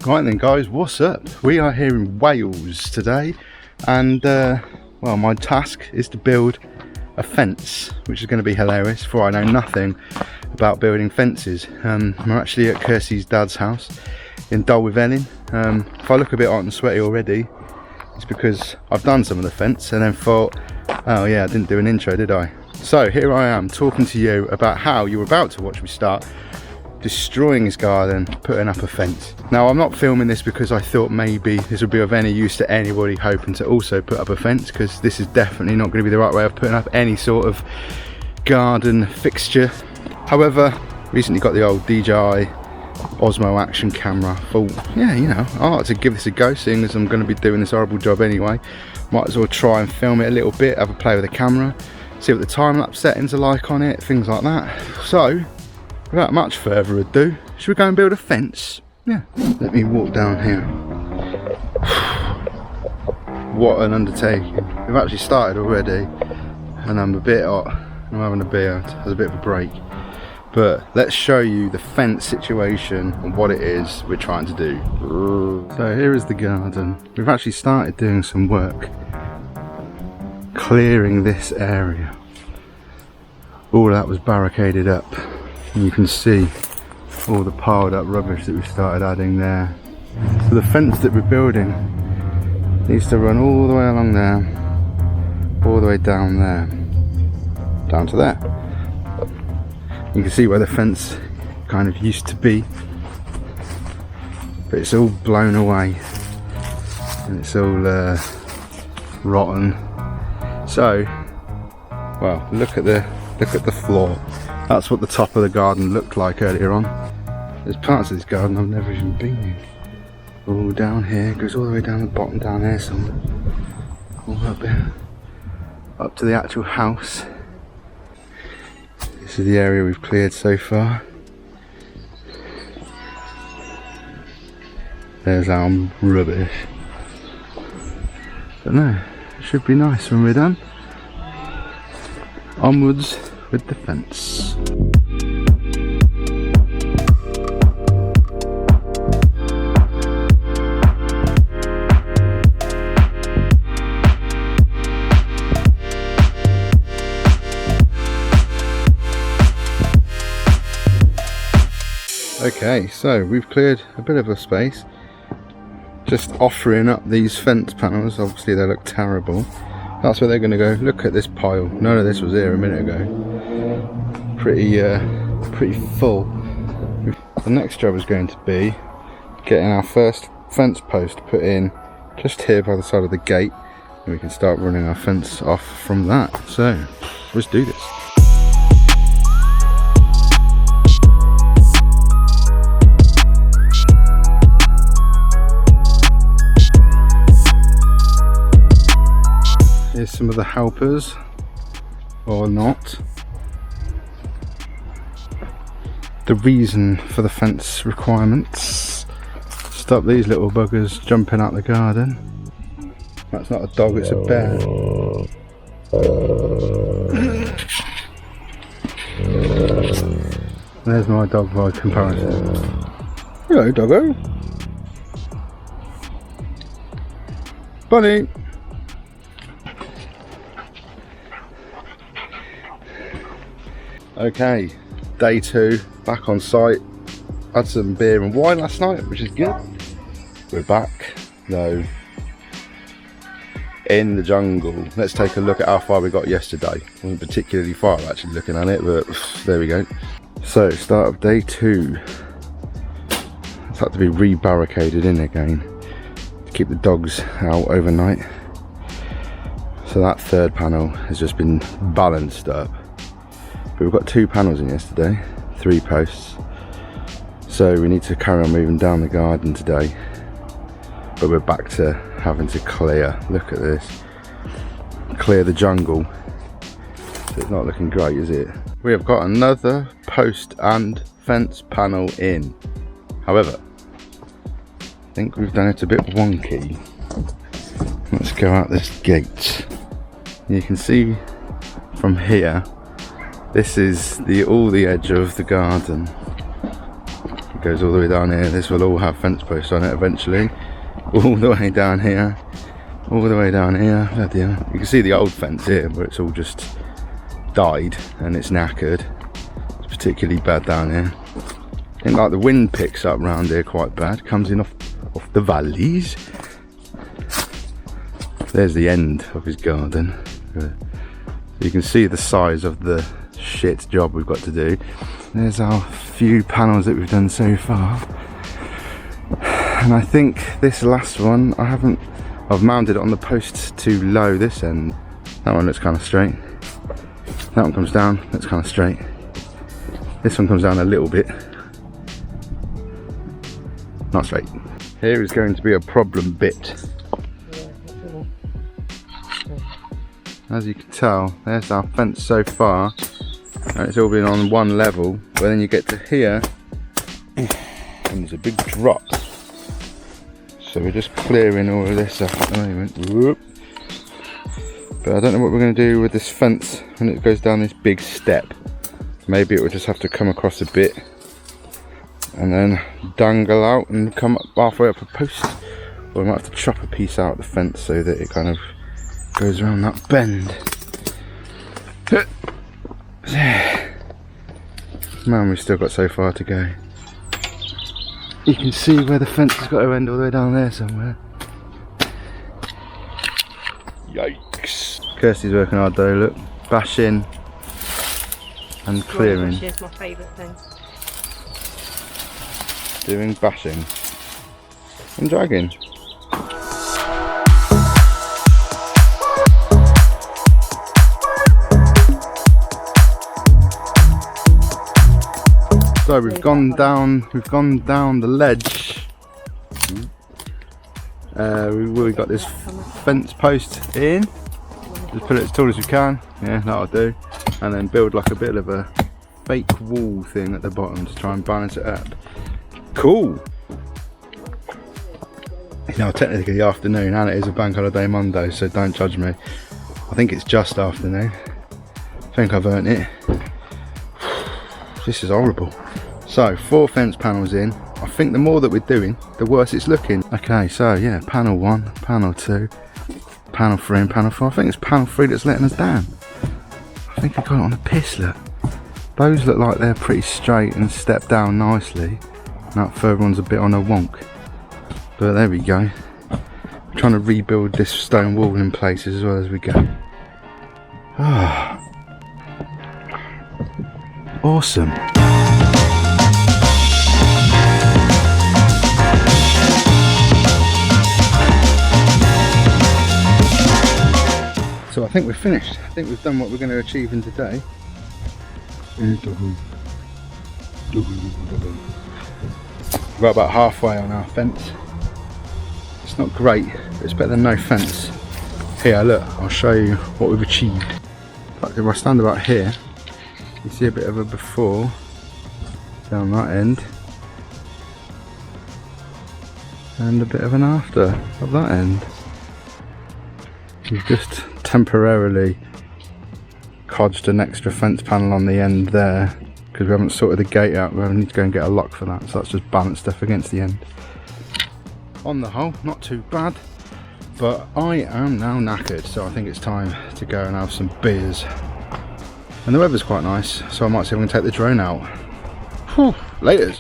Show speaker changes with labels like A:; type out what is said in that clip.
A: Right then guys, what's up? We are here in Wales today, and well, my task is to build a fence, which is going to be hilarious, for I know nothing about building fences. I'm actually at Kirsty's dad's house in Dulwich. If I look a bit hot and sweaty already, it's because I've done some of the fence and then thought, oh yeah, I didn't do an intro, did I? So here I am talking to you about how you're about to watch me start destroying his garden, putting up a fence. Now, I'm not filming this because I thought maybe this would be of any use to anybody hoping to also put up a fence, because this is definitely not going to be the right way of putting up any sort of garden fixture. However, recently got the old DJI Osmo Action camera. Thought, yeah, you know, I like to give this a go, seeing as I'm going to be doing this horrible job anyway. Might as well try and film it a little bit, have a play with the camera, see what the time-lapse settings are like on it, things like that. So, without much further ado, should we go and build a fence? Yeah. Let me walk down here. What an undertaking. We've actually started already, and I'm a bit hot. I'm having a beer, has a bit of a break. But let's show you the fence situation and what it is we're trying to do. So here is the garden. We've actually started doing some work clearing this area. All that was barricaded up. And you can see all the piled up rubbish that we started adding there. So the fence that we're building needs to run all the way along there, all the way down there, down to there. You can see where the fence kind of used to be, but it's all blown away and it's all rotten. So, well, look at the floor. That's what the top of the garden looked like earlier on. There's parts of this garden I've never even been in. All down here, goes all the way down the bottom down there somewhere. All up there, up to the actual house. This is the area we've cleared so far. There's our rubbish. But no, it should be nice when we're done. Onwards with the fence. Okay, so we've cleared a bit of a space, just offering up these fence panels. Obviously they look terrible. That's where they're going to go. Look at this pile. None of this was here a minute ago. Pretty full. The next job is going to be getting our first fence post put in just here by the side of the gate, and we can start running our fence off from that. So let's do this. Here's some of the helpers, or not. The reason for the fence requirements. Stop these little buggers jumping out the garden. That's not a dog, it's a bear. There's my dog by comparison. Hello, doggo. Bunny. Okay, day 2, back on site. Had some beer and wine last night, which is good. We're back, though, in the jungle. Let's take a look at how far we got yesterday. Wasn't particularly far actually looking at it, but there we go. So, start of day 2. It's had to be re-barricaded in again to keep the dogs out overnight. So that third panel has just been balanced up. But we've got 2 panels in yesterday, 3 posts. So we need to carry on moving down the garden today. But we're back to having to clear, look at this, clear the jungle. So it's not looking great, is it? We have got another post and fence panel in. However, I think we've done it a bit wonky. Let's go out this gate. You can see from here, this is all the edge of the garden. goes all the way down here. This will all have fence posts on it eventually. All the way down here. All the way down here. Bloody hell. You can see the old fence here where it's all just died and it's knackered. It's particularly bad down here. I think like the wind picks up round here quite bad. Comes in off the valleys. There's the end of his garden. You can see the size of the shit job we've got to do. There's our few panels that we've done so far. And I think this last one, I've mounted it on the posts too low this end. That one looks kind of straight. That one comes down, that's kind of straight. This one comes down a little bit. Not straight. Here is going to be a problem bit. As you can tell, there's our fence so far. And it's all been on one level, but then you get to here and there's a big drop. So we're just clearing all of this up at the moment. Whoop. But I don't know what we're going to do with this fence when it goes down this big step. Maybe it will just have to come across a bit and then dangle out and come up halfway up a post. Or we might have to chop a piece out of the fence so that it kind of goes around that bend. Man, we've still got so far to go. You can see where the fence has got to end all the way down there somewhere. Yikes. Kirsty's working hard though, look. Bashing and clearing.
B: Bashing is my favourite thing.
A: Doing bashing and dragging. So we've gone down the ledge. We've got this fence post in. Just put it as tall as we can. Yeah, that'll do. And then build like a bit of a fake wall thing at the bottom to try and balance it up. Cool. It's now technically the afternoon and it is a bank holiday Monday, so don't judge me. I think it's just afternoon. I think I've earned it. This is horrible. So 4 fence panels in. I think the more that we're doing, the worse it's looking. Okay, so yeah, panel 1, panel 2, panel 3 and panel 4. I think it's panel 3 that's letting us down. I think I got it on the piss, look. Those look like they're pretty straight and step down nicely. That third one's a bit on a wonk. But there we go. I'm trying to rebuild this stone wall in places as well as we go. Ah. Awesome. So I think we're finished. I think we've done what we're going to achieve in today. We're about halfway on our fence. It's not great, but it's better than no fence. Here, look, I'll show you what we've achieved. In fact, if I stand about here, you see a bit of a before down that end and a bit of an after of that end. We've just temporarily codged an extra fence panel on the end there because we haven't sorted the gate out. We need to go and get a lock for that, so that's just balanced stuff against the end. On the whole, not too bad, but I am now knackered, so I think it's time to go and have some beers. And the weather's quite nice, so I might see if I can take the drone out. Whew, laters.